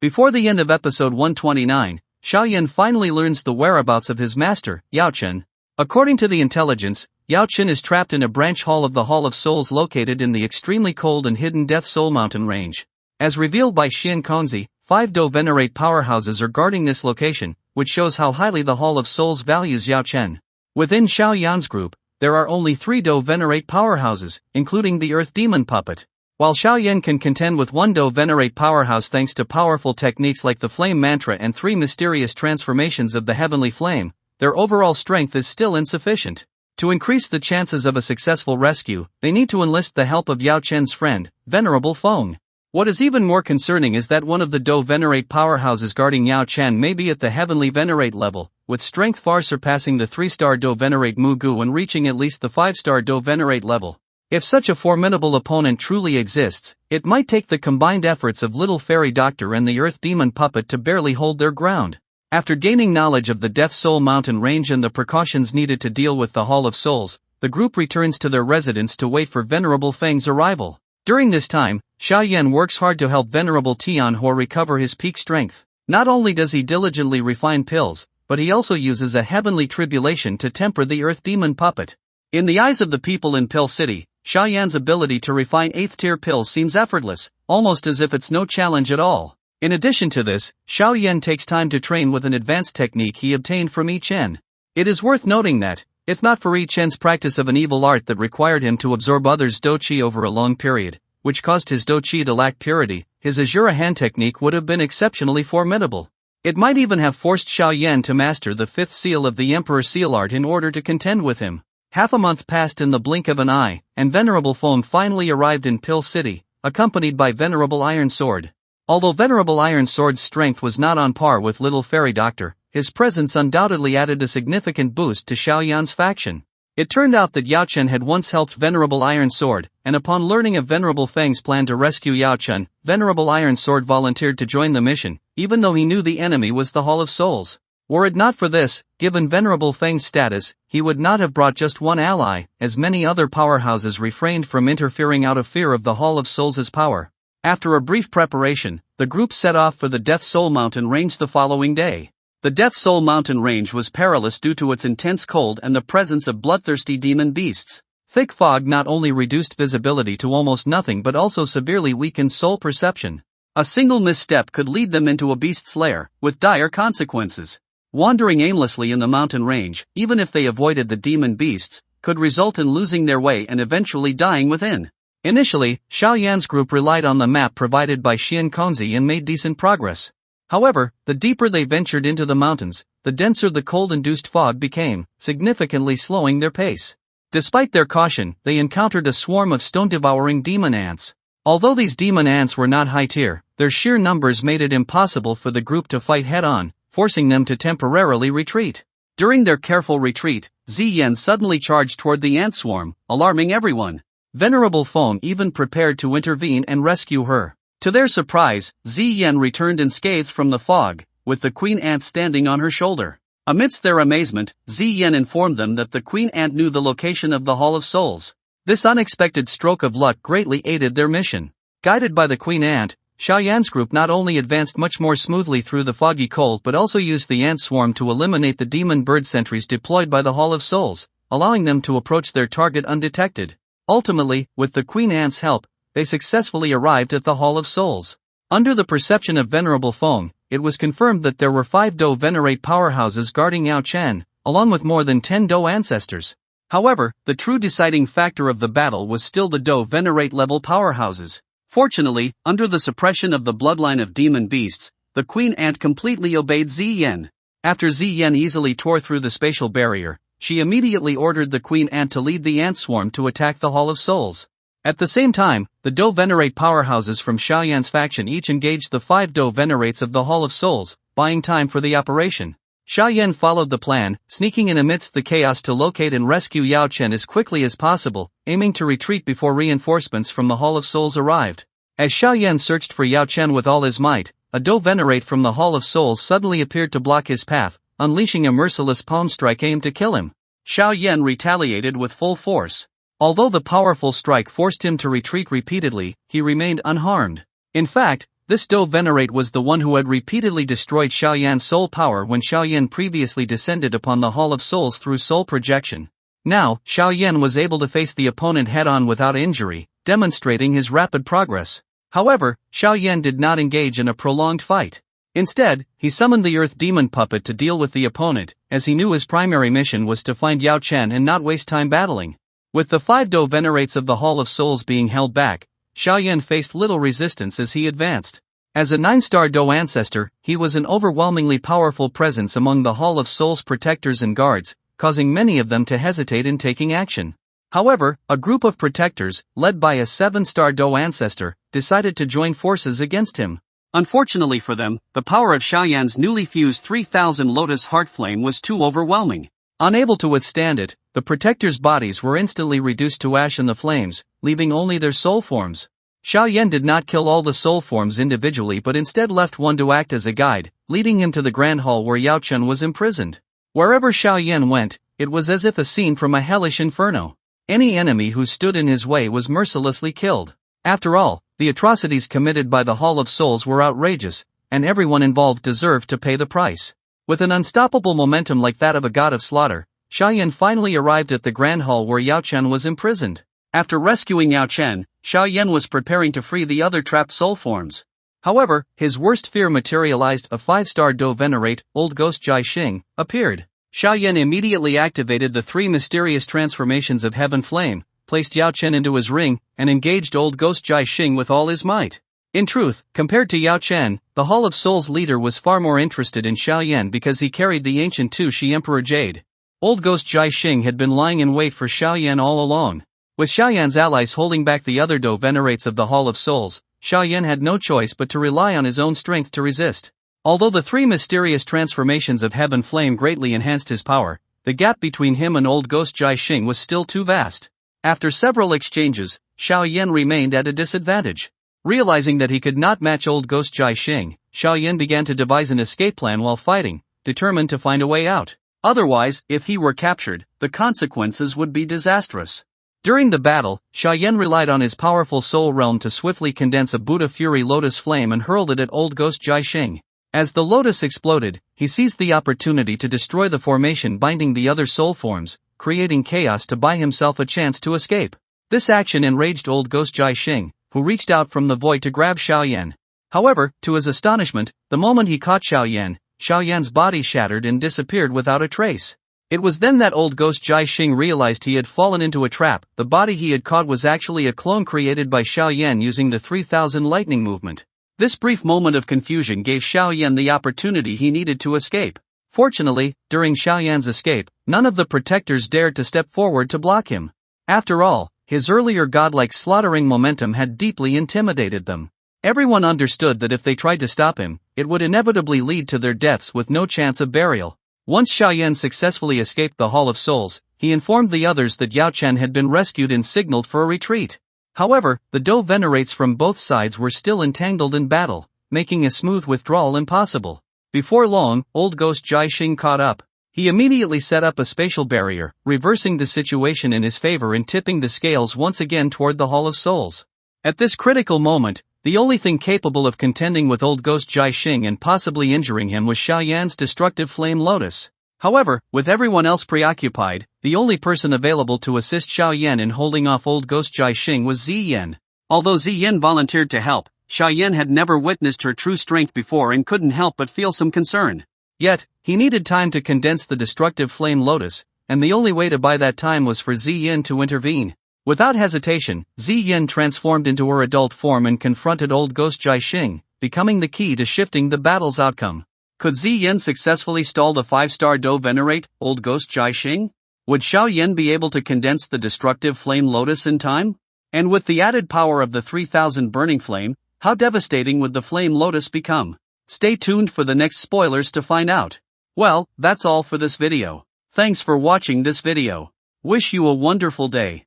Before the end of episode 129, Xiao finally learns the whereabouts of his master, Yao Chen. According to the intelligence, Yao Chen is trapped in a branch hall of the Hall of Souls located in the extremely cold and hidden Death Soul Mountain range. As revealed by Xian Konzi, 5 Do Venerate powerhouses are guarding this location, which shows how highly the Hall of Souls values Yao Chen. Within Xiao Yan's group, there are only 3 Do Venerate powerhouses, including the Earth Demon Puppet. While Xiao Yan can contend with 1 Do Venerate powerhouse thanks to powerful techniques like the Flame Mantra and 3 mysterious transformations of the Heavenly Flame, their overall strength is still insufficient. To increase the chances of a successful rescue, they need to enlist the help of Yao Chen's friend, Venerable Feng. What is even more concerning is that one of the Do Venerate powerhouses guarding Yao Chen may be at the Heavenly Venerate level, with strength far surpassing the 3-star Do Venerate Mugu and reaching at least the 5-star Do Venerate level. If such a formidable opponent truly exists, it might take the combined efforts of Little Fairy Doctor and the Earth Demon Puppet to barely hold their ground. After gaining knowledge of the Death Soul Mountain range and the precautions needed to deal with the Hall of Souls, the group returns to their residence to wait for Venerable Feng's arrival. During this time, Xiao Yan works hard to help Venerable Tianhua recover his peak strength. Not only does he diligently refine pills, but he also uses a heavenly tribulation to temper the Earth Demon Puppet. In the eyes of the people in Pill City, Xiao Yan's ability to refine 8th-tier pills seems effortless, almost as if it's no challenge at all. In addition to this, Xiao Yan takes time to train with an advanced technique he obtained from Yi Chen. It is worth noting that, if not for Yi Chen's practice of an evil art that required him to absorb others' Do Qi over a long period, which caused his Do Qi to lack purity, his Azura hand technique would have been exceptionally formidable. It might even have forced Xiao Yan to master the 5th seal of the Emperor Seal art in order to contend with him. Half a month passed in the blink of an eye, and Venerable Feng finally arrived in Pill City, accompanied by Venerable Iron Sword. Although Venerable Iron Sword's strength was not on par with Little Fairy Doctor, his presence undoubtedly added a significant boost to Xiao Yan's faction. It turned out that Yao Chen had once helped Venerable Iron Sword, and upon learning of Venerable Feng's plan to rescue Yao Chen, Venerable Iron Sword volunteered to join the mission, even though he knew the enemy was the Hall of Souls. Were it not for this, given Venerable Feng's status, he would not have brought just one ally, as many other powerhouses refrained from interfering out of fear of the Hall of Souls' power. After a brief preparation, the group set off for the Death Soul Mountain range the following day. The Death Soul Mountain range was perilous due to its intense cold and the presence of bloodthirsty demon beasts. Thick fog not only reduced visibility to almost nothing but also severely weakened soul perception. A single misstep could lead them into a beast's lair, with dire consequences. Wandering aimlessly in the mountain range, even if they avoided the demon beasts, could result in losing their way and eventually dying within. Initially, Xiao Yan's group relied on the map provided by Xian Konzi and made decent progress. However, the deeper they ventured into the mountains, the denser the cold-induced fog became, significantly slowing their pace. Despite their caution, they encountered a swarm of stone-devouring demon ants. Although these demon ants were not high-tier, their sheer numbers made it impossible for the group to fight head-on, forcing them to temporarily retreat. During their careful retreat, Ziyan suddenly charged toward the ant swarm, alarming everyone. Venerable Feng even prepared to intervene and rescue her. To their surprise, Ziyan returned unscathed from the fog, with the queen ant standing on her shoulder. Amidst their amazement, Ziyan informed them that the queen ant knew the location of the Hall of Souls. This unexpected stroke of luck greatly aided their mission. Guided by the queen ant, Xiao Yan's group not only advanced much more smoothly through the foggy cold but also used the ant swarm to eliminate the demon bird sentries deployed by the Hall of Souls, allowing them to approach their target undetected. Ultimately, with the queen ant's help, they successfully arrived at the Hall of Souls. Under the perception of Venerable Feng, it was confirmed that there were 5 Do Venerate powerhouses guarding Yao Chen, along with more than 10 Do ancestors. However, the true deciding factor of the battle was still the Do Venerate level powerhouses. Fortunately, under the suppression of the bloodline of demon beasts, the queen ant completely obeyed Ziyan. After Ziyan easily tore through the spatial barrier, she immediately ordered the queen ant to lead the ant swarm to attack the Hall of Souls. At the same time, the Do Venerate powerhouses from Xiao Yan's faction each engaged the 5 Do Venerates of the Hall of Souls, buying time for the operation. Xiao Yan followed the plan, sneaking in amidst the chaos to locate and rescue Yao Chen as quickly as possible, aiming to retreat before reinforcements from the Hall of Souls arrived. As Xiao Yan searched for Yao Chen with all his might, a Do Venerate from the Hall of Souls suddenly appeared to block his path, unleashing a merciless palm strike aimed to kill him. Xiao Yan retaliated with full force. Although the powerful strike forced him to retreat repeatedly, he remained unharmed. In fact, This Do Venerate was the one who had repeatedly destroyed Xiaoyan's soul power when Xiaoyan previously descended upon the Hall of Souls through soul projection. Now, Xiaoyan was able to face the opponent head-on without injury, demonstrating his rapid progress. However, Xiaoyan did not engage in a prolonged fight. Instead, he summoned the Earth Demon Puppet to deal with the opponent, as he knew his primary mission was to find Yao Chen and not waste time battling. With the 5 Do Venerates of the Hall of Souls being held back, Xiaoyan faced little resistance as he advanced. As a 9-star Do ancestor, he was an overwhelmingly powerful presence among the Hall of Souls protectors and guards, causing many of them to hesitate in taking action. However, a group of protectors, led by a 7-star Do ancestor, decided to join forces against him. Unfortunately for them, the power of Xiaoyan's newly fused 3000 Lotus Heart Flame was too overwhelming. Unable to withstand it, the protectors' bodies were instantly reduced to ash in the flames, leaving only their soul forms. Xiaoyan did not kill all the soul forms individually but instead left one to act as a guide, leading him to the Grand Hall where Yao Chen was imprisoned. Wherever Xiaoyan went, it was as if a scene from a hellish inferno. Any enemy who stood in his way was mercilessly killed. After all, the atrocities committed by the Hall of Souls were outrageous, and everyone involved deserved to pay the price. With an unstoppable momentum like that of a god of slaughter, Xiaoyan finally arrived at the Grand Hall where Yao Chen was imprisoned. After rescuing Yao Chen, Xiaoyan was preparing to free the other trapped soul forms. However, his worst fear materialized. A 5-star Do Venerate, Old Ghost Jai Xing, appeared. Xiaoyan immediately activated the 3 mysterious transformations of Heaven Flame, placed Yao Chen into his ring, and engaged Old Ghost Jai Xing with all his might. In truth, compared to Yao Chen, the Hall of Souls leader was far more interested in Xiaoyan because he carried the ancient Tu-Shi Emperor Jade. Old Ghost Jai Xing had been lying in wait for Xiaoyan all along. With Xiaoyan's allies holding back the other Do Venerates of the Hall of Souls, Xiaoyan had no choice but to rely on his own strength to resist. Although the 3 mysterious transformations of Heaven Flame greatly enhanced his power, the gap between him and Old Ghost Jai Xing was still too vast. After several exchanges, Xiaoyan remained at a disadvantage. Realizing that he could not match Old Ghost Jai Xing, Xiaoyan began to devise an escape plan while fighting, determined to find a way out. Otherwise, if he were captured, the consequences would be disastrous. During the battle, Xiaoyan relied on his powerful soul realm to swiftly condense a Buddha Fury Lotus Flame and hurled it at Old Ghost Jai Xing. As the lotus exploded, he seized the opportunity to destroy the formation binding the other soul forms, creating chaos to buy himself a chance to escape. This action enraged Old Ghost Jai Xing, who reached out from the void to grab Xiaoyan. However, to his astonishment, the moment he caught Xiaoyan, Xiaoyan's body shattered and disappeared without a trace. It was then that Old Ghost Jai Xing realized he had fallen into a trap. The body he had caught was actually a clone created by Xiaoyan using the 3000 lightning movement. This brief moment of confusion gave Xiaoyan the opportunity he needed to escape. Fortunately, during Xiaoyan's escape, none of the protectors dared to step forward to block him. After all, his earlier godlike slaughtering momentum had deeply intimidated them. Everyone understood that if they tried to stop him, it would inevitably lead to their deaths with no chance of burial. Once Xiaoyan successfully escaped the Hall of Souls, he informed the others that Yao Chen had been rescued and signaled for a retreat. However, the Do Venerates from both sides were still entangled in battle, making a smooth withdrawal impossible. Before long, Old Ghost Jai Xing caught up. He immediately set up a spatial barrier, reversing the situation in his favor and tipping the scales once again toward the Hall of Souls. At this critical moment, the only thing capable of contending with Old Ghost Jai Xing and possibly injuring him was Xiaoyan's destructive flame lotus. However, with everyone else preoccupied, the only person available to assist Xiaoyan in holding off Old Ghost Jai Xing was Ziyan. Although Ziyan volunteered to help, Xiaoyan had never witnessed her true strength before and couldn't help but feel some concern. Yet, he needed time to condense the destructive flame lotus, and the only way to buy that time was for Ziyan to intervene. Without hesitation, Ziyan transformed into her adult form and confronted Old Ghost Jai Xing, becoming the key to shifting the battle's outcome. Could Ziyan successfully stall the 5-star Do Venerate, Old Ghost Jai Xing? Would Xiaoyan be able to condense the destructive flame lotus in time? And with the added power of the 3000 burning flame, how devastating would the flame lotus become? Stay tuned for the next spoilers to find out. Well, that's all for this video. Thanks for watching this video. Wish you a wonderful day.